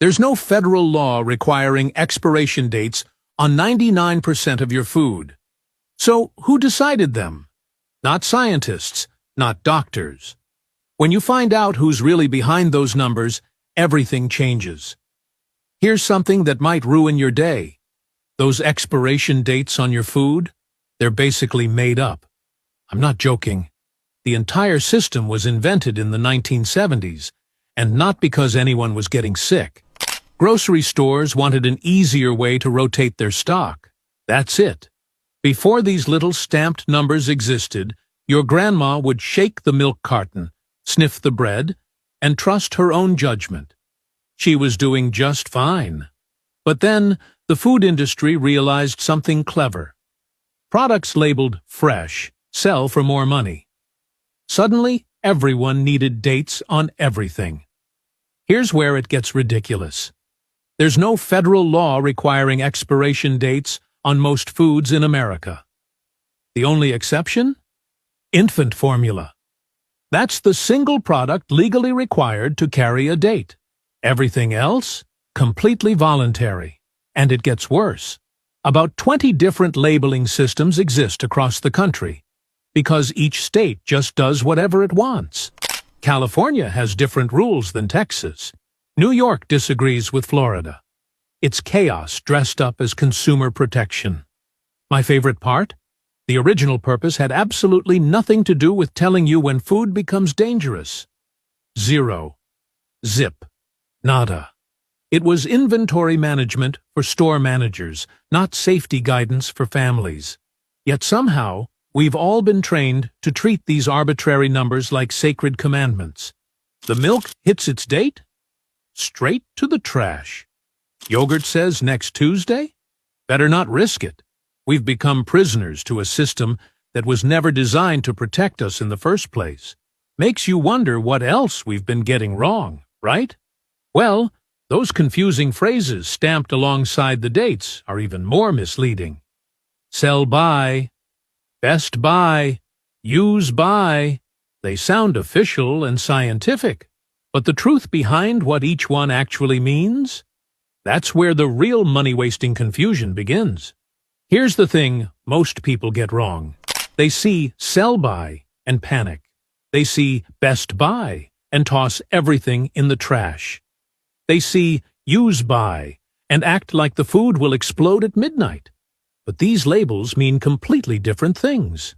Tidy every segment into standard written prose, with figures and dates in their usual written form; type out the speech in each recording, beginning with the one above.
There's no federal law requiring expiration dates on 99% of your food. So who decided them? Not scientists, not doctors. When you find out who's really behind those numbers, everything changes. Here's something that might ruin your day. Those expiration dates on your food, they're basically made up. I'm not joking. The entire system was invented in the 1970s, and not because anyone was getting sick. Grocery stores wanted an easier way to rotate their stock. That's it. Before these little stamped numbers existed, your grandma would shake the milk carton, sniff the bread, and trust her own judgment. She was doing just fine. But then, the food industry realized something clever. Products labeled fresh sell for more money. Suddenly, everyone needed dates on everything. Here's where it gets ridiculous. There's no federal law requiring expiration dates on most foods in America. The only exception? Infant formula. That's the single product legally required to carry a date. Everything else? Completely voluntary. And it gets worse. About 20 different labeling systems exist across the country, because each state just does whatever it wants. California has different rules than Texas. New York disagrees with Florida. It's chaos dressed up as consumer protection. My favorite part? The original purpose had absolutely nothing to do with telling you when food becomes dangerous. Zero. Zip. Nada. It was inventory management for store managers, not safety guidance for families. Yet somehow, we've all been trained to treat these arbitrary numbers like sacred commandments. The milk hits its date? Straight to the trash. Yogurt says next Tuesday? Better not risk it. We've become prisoners to a system that was never designed to protect us in the first place. Makes you wonder what else we've been getting wrong, right? Well, those confusing phrases stamped alongside the dates are even more misleading. Sell by, best by, use by. They sound official and scientific, but the truth behind what each one actually means? That's where the real money-wasting confusion begins. Here's the thing most people get wrong. They see sell by and panic. They see best by and toss everything in the trash. They see use by and act like the food will explode at midnight. But these labels mean completely different things.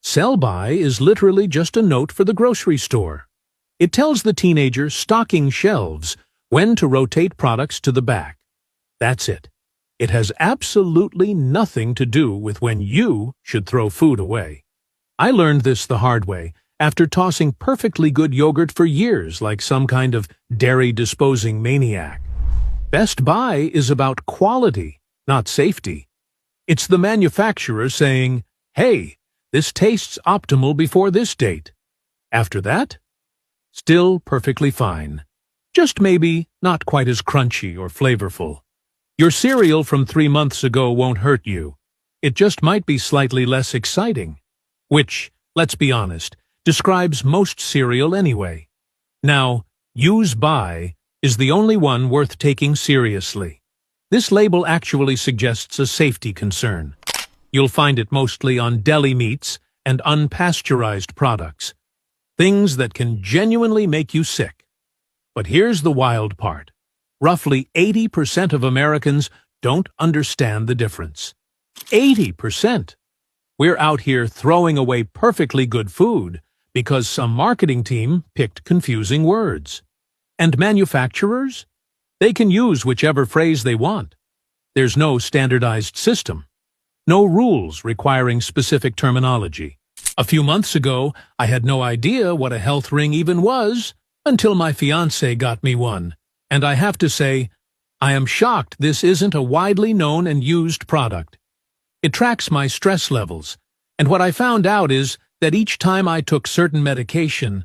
Sell by is literally just a note for the grocery store. It tells the teenager stocking shelves when to rotate products to the back. That's it. It has absolutely nothing to do with when you should throw food away. I learned this the hard way after tossing perfectly good yogurt for years like some kind of dairy-disposing maniac. Best by is about quality, not safety. It's the manufacturer saying, hey, this tastes optimal before this date. After that, still perfectly fine. Just maybe not quite as crunchy or flavorful. Your cereal from 3 months ago won't hurt you. It just might be slightly less exciting. Which, let's be honest, describes most cereal anyway. Now, use by is the only one worth taking seriously. This label actually suggests a safety concern. You'll find it mostly on deli meats and unpasteurized products. Things that can genuinely make you sick. But here's the wild part. Roughly 80% of Americans don't understand the difference. 80%! We're out here throwing away perfectly good food because some marketing team picked confusing words. And manufacturers? They can use whichever phrase they want. There's no standardized system. No rules requiring specific terminology. A few months ago, I had no idea what a health ring even was until my fiancé got me one. And I have to say, I am shocked this isn't a widely known and used product. It tracks my stress levels, and what I found out is that each time I took certain medication,